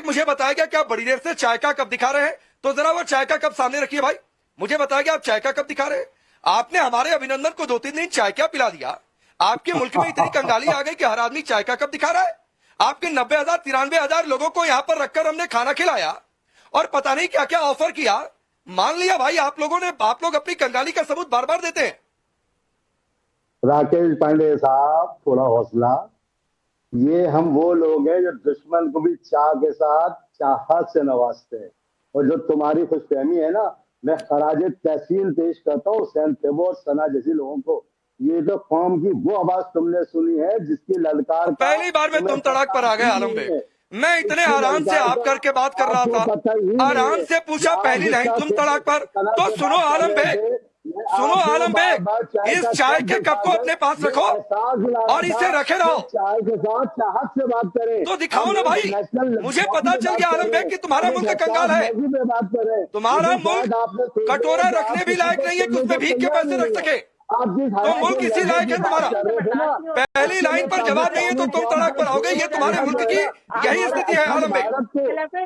एक मुझे बताया गया कि आप बड़ी देर से चाय का कप दिखा रहे हैं, तो जरा वो चाय का कप सामने रखिए भाई। मुझे बताया गया आप चाय का कप दिखा रहे हैं। आपने हमारे अभिनंदन को 2-3 दिन चाय क्या पिला दिया। आपके मुल्क में इतनी कंगाली आ गई कि हर आदमी चाय का कप दिखा रहा है। आपके 90,000 93,000 लोगों को यहां पर रखकर हमने खाना खिलाया और पता नहीं क्या क्या ऑफर किया। मान लिया भाई आप लोगों ने, आप लोग अपनी कंगाली का सबूत बार बार देते हैं। राकेश पांडे साहब, थोड़ा हौसला। ये हम वो लोग हैं जो दुश्मन को भी चाह के साथ चाहत से नवाजते हैं। और जो तुम्हारी खुशफहमी है ना, मैं खराज तहसीन पेश करता हूँ हुसैन तैयब और सना जैसी लोगों को। ये तो कौम की वो आवाज तुमने सुनी है जिसकी ललकार का पहली बार में तुम तड़ाक पर आ गए आलम बेग। मैं इतने इसकी आराम से ललकार आप का करके बात कर रहा आपको था, पता ही नहीं आराम है। से पूछा पहली लाइन तुम तड़ाक पर। तो सुनो आलम बेग, सुनो आलम बेग, इस चाय के कप को अपने पास रखो और इसे रखे रहो। चाय के साथ चाहत से बात करें तो दिखाओ ना भाई। मुझे पता चल गया आलम बेग कि तुम्हारा मुल्क कंगाल है। तुम्हारा मुल्क कटोरा रखने भी लायक नहीं है कि उसमें भीख के पैसे रख सके। तो मुल्क इसी लायक है तुम्हारा। पहली लाइन पर जवाब नहीं है तो तुम तड़ाक पर आओगे। ये तुम्हारे मुल्क की यही स्थिति है आलम बेग।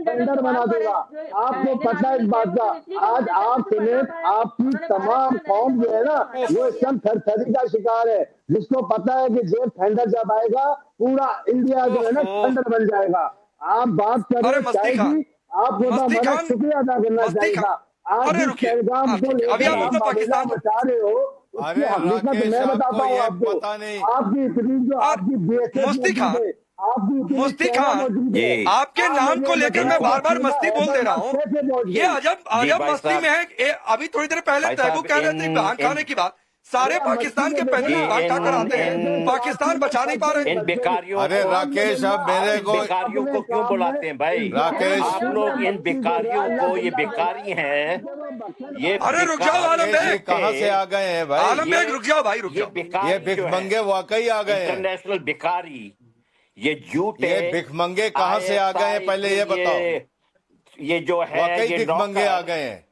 बंदर बना देगा। आपको पता है इस बात का। आज आप समेत आपकी तमाम कौम जो है ना, वो इस समय थरथरी का शिकार है। जिसको पता है कि जेब ठंडर जब आएगा पूरा इंडिया जो है ना ठंडर बन जाएगा। आप बात कर रहे मस्ती चाय खान, की, आपको तो मस्ती हमारा खान, शुक्रिया अदा करना मस्ती चाहिए। खान। आप अरे जिस रुकिए, पैगाम को ठीक है, अभी लेकर आप आप अपना मामला पाकिस्तान बता रहे हो, उसकी अरे हकीकत राकेश, मैं बताता आपको हूँ ये आपको। पता नहीं। आपकी इतनी जो और आपकी बेइज्जती मुफ्ती मौजूद खान, है, आपकी इतनी मुफ्ती सेना खान, मौजूद है। आपके आप नाम मुझे को लेकर मैं बताओ बार बार अकेला मस्ती बोल दे रहा हूँ। कैसे पहुंच ये गई? अजब जी अजब भाई मस्ती साहब, में है। अभी थोड़ी देर पहले भाई तैयबू साहब, कह रहे थे इमरान खान की बात। सारे पाकिस्तान के 35 लाख खाकर आते हैं, पाकिस्तान बचा नहीं पा रहे। इन बेकारियों अरे को, राकेश, अब मेरे इन को बेकारियों को क्यों बुलाते हैं भाई? राकेश, आप लोग इन बेकारियों को, ये बेकारी हैं, ये अरे रुक जाओ आलम बेकार ये बेग, कहाँ से आ गए हैं भाई? आलम बेग रुक जाओ भाई, रुक ये जाओ। ये बेकारी जो भिखमंगे है, वाकई आ गए हैं। इंटरनेशनल बेकारी, ये झूठे ये भिखमंगे कहाँ से आ गए हैं, पहले ये बताओ। ये जो है वाकई ये भिखमंगे आ नौकर, गए हैं।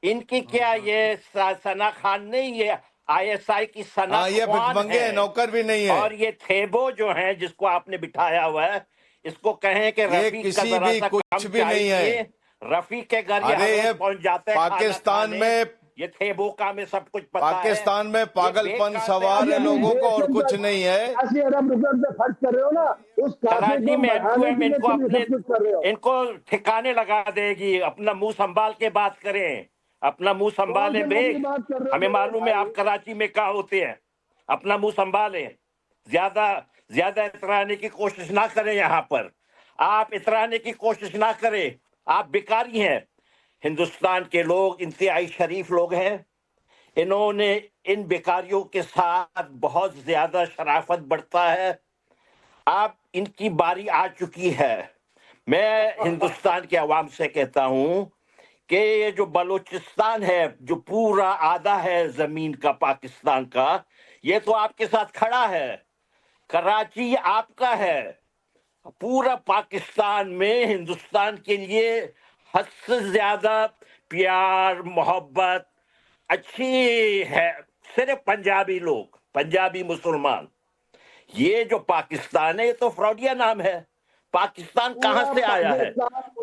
इनकी क्या ये सना खान नहीं, ये आईएसआई की सना हाँ, ये खान भिखमंगे है। नौकर भी नहीं है। और ये थेबो जो है जिसको आपने बिठाया हुआ है, इसको कहें कि ये रफीक का किसी जरा भी सा कुछ कम भी नहीं है। चाहिए, रफीक के घर अरे ये ये पहुंच जाते हैं पाकिस्तान खाना खाने। में, ये थेबो का में सब कुछ पता है। पाकिस्तान में ये पागलपन बेकार सवार है बेकार लोगों को और कुछ नहीं है। 80 अरब रुपए पे खर्च कर रहे हो ना, उस काफे कराची को में बढ़ाने M2M के लिए इनको तुम ये अपने, सब कुछ कर रहे हो। इनको ठिकाने लगा देगी। अपना मुंह संभाल के बात करें, अपना मुंह कौन संभालें से मुंह की बेग। बात कर रहे हो हमें मेरे मालूम है भाई? आप कराची में क्या होते हैं। अपना मुंह संभालें, ज्यादा ज्यादा इतराने की कोशिश ना करें। यहाँ पर आप इतराने की कोशिश ना करें, आप बेकारी हैं। हिंदुस्तान के लोग इंतहाई शरीफ लोग हैं। इन्होंने इन बेकारियों के साथ बहुत ज्यादा शराफत बढ़ता है। आप इनकी बारी आ चुकी है। मैं हिंदुस्तान के अवाम से कहता हूं कि ये जो बलूचिस्तान है, जो पूरा आधा है जमीन का पाकिस्तान का, ये तो आपके साथ खड़ा है। कराची आपका है। पूरा पाकिस्तान में हिंदुस्तान के लिए हद से ज्यादा प्यार मोहब्बत अच्छी है सिर्फ पंजाबी लोग, पंजाबी मुसलमान। ये जो पाकिस्तान है ये तो फ्रॉडिया नाम है। पाकिस्तान कहां से आया है?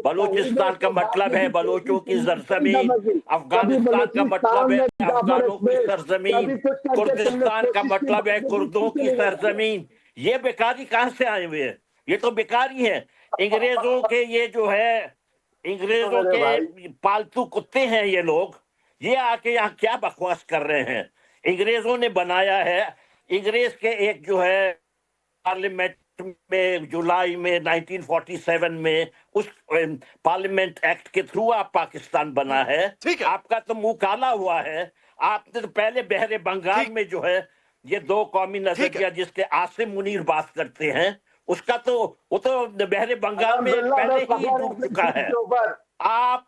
बलूचिस्तान का मतलब है बलोचों की सरजमीन, अफगानिस्तान का मतलब है अफगानों की सरजमीन, कुर्दिस्तान का मतलब है कुर्दों की सरजमीन। ये बेकारी कहां से आए हुए हैं? ये तो बेकारी है। अंग्रेजों के ये जो है, अंग्रेजों के पालतू कुत्ते हैं ये लोग। ये आके यहाँ क्या बकवास कर रहे हैं? अंग्रेजों ने बनाया है। अंग्रेज के एक जो है पार्लियामेंट में जुलाई में 1947 में उस पार्लियामेंट एक्ट के थ्रू आप पाकिस्तान बना है। ठीक है। आपका तो मुंह काला हुआ है। आपने तो पहले बहरे बंगाल में जो है ये दो कौमी नजरिया जिसके आसिम मुनीर बात करते हैं, उसका तो वो तो बहरे बंगाल में पहले ही डूब चुका है। आप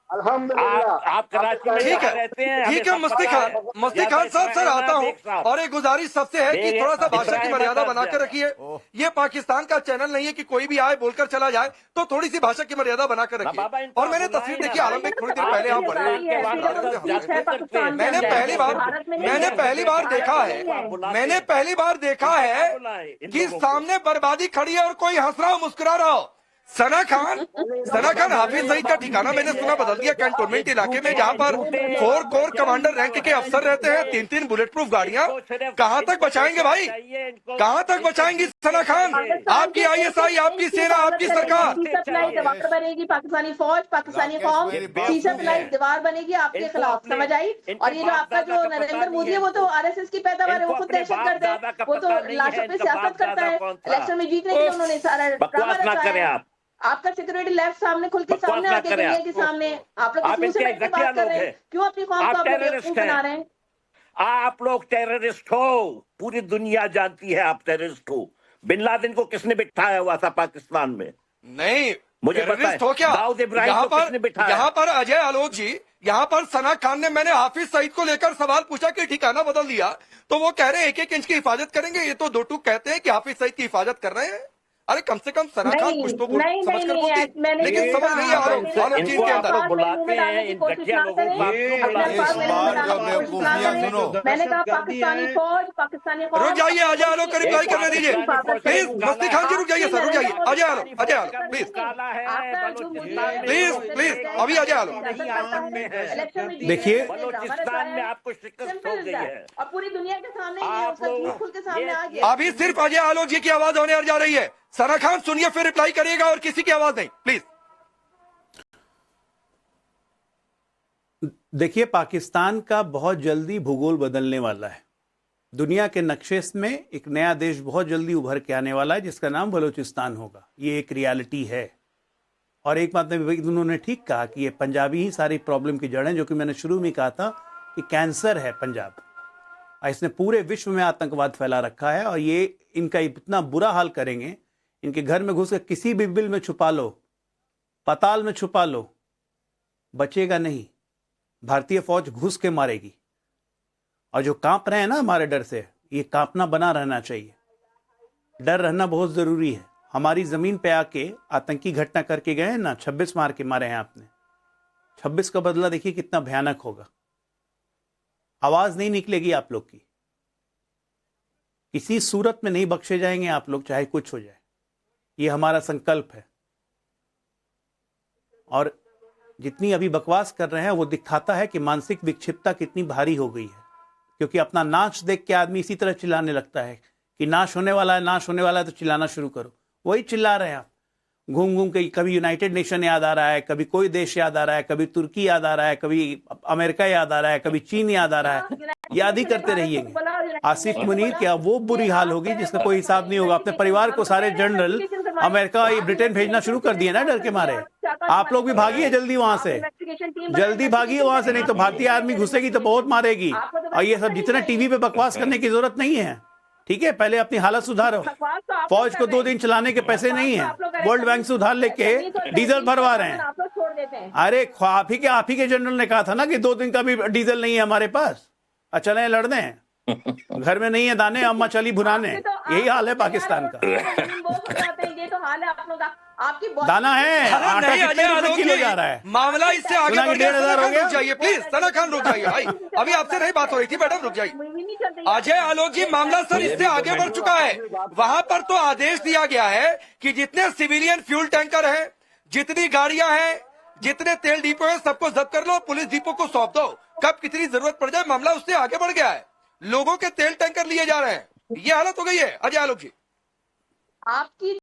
कराची में ठीक कहाँ है, रहते हैं? ठीक है मुफ्ती खान, मुफ्ती खान साहब सर आता हूँ और एक गुजारिश सबसे है कि थोड़ा सा भाषा की मर्यादा बनाकर रखिए। ये पाकिस्तान का चैनल नहीं है कि कोई भी आए बोलकर चला जाए, तो थोड़ी सी भाषा की मर्यादा बनाकर रखिए। और मैंने तस्वीर देखी आलम बेग, थोड़ी देर पहले आप बढ़े, मैंने पहली बार देखा है कि सामने बर्बादी खड़ी है और कोई हंस रहा हो मुस्कुरा रहा हो। सना खान हाफिज सईद का ठिकाना मैंने सुना बदल दिया कैंटोनमेंट इलाके में, जहां पर 4 कोर कमांडर रैंक के अफसर रहते हैं, 3-3 बुलेट प्रूफ गाड़ियां। कहां तक बचाएंगे भाई, कहां तक बचाएंगी सना खान? आपकी आईएसआई, आपकी सेना, आपकी सरकार। दीवार बनेगी पाकिस्तानी फौज, पाकिस्तानी कौम, दीवार बनेगी आपके खिलाफ, समझ आई? और ये जो आपका जो नरेंद्र मोदी है वो तो आरएसएस की पैदावार है, वो खुद दहशतगर्द है, वो तो लाशों पे सियासत करता है। इलेक्शन में जीतने के लिए उन्होंने सारा ड्रामा रचा है। आपका सिक्योरिटी लेफ्ट सामने खुल के सामने आके दुनिया के सामने आप लोग मुंह से बैठ के बात कर रहे हैं, क्यों अपनी कौम को आप लोग बेवकूफ बना रहे हैं? आप लोग टेररिस्ट हो, पूरी दुनिया जानती है आप टेररिस्ट हो। बिन लादेन को किसने बिठाया हुआ था पाकिस्तान में? नहीं, मुझे टेररिस्ट हो क्या? दाऊद इब्राहिम यहाँ को किसने बिठाया? यहाँ पर अजय आलोक जी, यहाँ पर सना खान ने, मैंने हाफिज सईद को लेकर सवाल पूछा कि ठिकाना बदल दिया, तो वो कह रहे हैं 1-1 इंच की हिफाजत करेंगे। ये तो 2 टूक कहते हैं कि हाफिज सईद की हिफाजत कर रहे हैं। अरे कम से कम सना खान कुछ तो समझ कर बोलती, लेकिन समझ नहीं आ रहा आलोक जी के अंदर। बुलाते हैं इन घटिया लोगों को, मैंने कहा पाकिस्तानी फौज, पाकिस्तानी कौम। रुक जाइए, अजय आलोक का रिप्लाई करने दीजिए प्लीज। मस्ती खान जी रुक जाइए सर, रुक जाइए। अजय आलोक प्लीज प्लीज, अभी अजय आलोक। देखिए बलूचिस्तान में आपको शिकस्त हो गई है और पूरी दुनिया के सामने आप लोग खुल के सामने आ गया। अभी सिर्फ अजय आलोक जी की आवाज होने जा रही है। सना खान सुनिए, फिर रिप्लाई करिएगा, और किसी की आवाज नहीं प्लीज। देखिए, पाकिस्तान का बहुत जल्दी भूगोल बदलने वाला है। दुनिया के नक्शे में एक नया देश बहुत जल्दी उभर के आने वाला है, जिसका नाम बलूचिस्तान होगा। ये एक रियलिटी है। और एक बात में उन्होंने ठीक कहा कि ये पंजाबी ही सारी प्रॉब्लम की जड़ है, जो कि मैंने शुरू में कहा था कि कैंसर है पंजाब। इसने पूरे विश्व में आतंकवाद फैला रखा है, और ये इनका इतना बुरा हाल करेंगे, इनके घर में घुस के किसी भी बिल में छुपा लो, पाताल में छुपा लो, बचेगा नहीं। भारतीय फौज घुस के मारेगी। और जो कांप रहे हैं ना हमारे डर से, ये कांपना बना रहना चाहिए। डर रहना बहुत जरूरी है। हमारी जमीन पे आके आतंकी घटना करके गए हैं ना, 26 मार के मारे हैं आपने। 26 का बदला देखिए कितना भयानक होगा। आवाज नहीं निकलेगी आप लोग की, किसी सूरत में नहीं बख्शे जाएंगे आप लोग, चाहे कुछ हो जाए। ये हमारा संकल्प है। और जितनी अभी बकवास कर रहे हैं वो दिखाता है कि मानसिक विक्षिप्तता कितनी भारी हो गई है। क्योंकि अपना नाश देख के आदमी इसी तरह चिल्लाने लगता है कि नाश होने वाला है, नाश होने वाला है, तो चिल्लाना शुरू करो। वही चिल्ला रहे हैं आप घूम घूम के। कभी यूनाइटेड नेशन याद आ रहा है, कभी कोई देश याद आ रहा है, कभी तुर्की याद आ रहा है, कभी अमेरिका याद आ रहा है, कभी चीन याद आ रहा है। याद ही करते रहिएगा। आसिफ मुनीर, क्या वो बुरी हाल होगी जिसका कोई हिसाब नहीं होगा। अपने परिवार को सारे जनरल अमेरिका, ब्रिटेन भेजना शुरू कर दिए ना डर के मारे। आप लोग भी भागिए जल्दी वहां से, जल्दी भागिए वहां से, नहीं तो भारतीय आर्मी घुसेगी तो बहुत मारेगी। और ये सब जितना टीवी पे बकवास करने की जरूरत नहीं है, ठीक है? पहले अपनी हालत सुधारो। फौज को 2 दिन चलाने के पैसे नहीं है, वर्ल्ड बैंक से उधार लेके डीजल भरवा रहे हैं। अरे आप ही के जनरल ने कहा था ना कि 2 दिन का भी डीजल नहीं है हमारे पास, चले लड़ने हैं। घर में नहीं है दाने, अम्मा चली भुनाने। यही हाल है पाकिस्तान का। ये तो हाल है आप लोग आपकी दाना है, आटा कितने रुपए किलो जा रहा है? मामला इससे आगे बढ़ गया। 1,500 हो गया। रुक जाइए प्लीज, सना खान रुक जाइए भाई, अभी आपसे नहीं बात हो रही थी मैडम, रुक जाइए। अजय आलोक जी, मामला सर इससे आगे बढ़ चुका है। वहां पर तो आदेश दिया गया है कि जितने सिविलियन फ्यूल टैंकर हैं, जितनी गाड़ियां हैं, जितने तेल डिपो हैं, सबको जब्त कर लो, पुलिस डिपो को सौंप दो। कब कितनी जरूरत पड़ जाए, मामला उससे आगे बढ़ गया है। लोगों के तेल टैंकर लिए जा रहे हैं, ये हालत हो गई है अजय आलोक जी। आपकी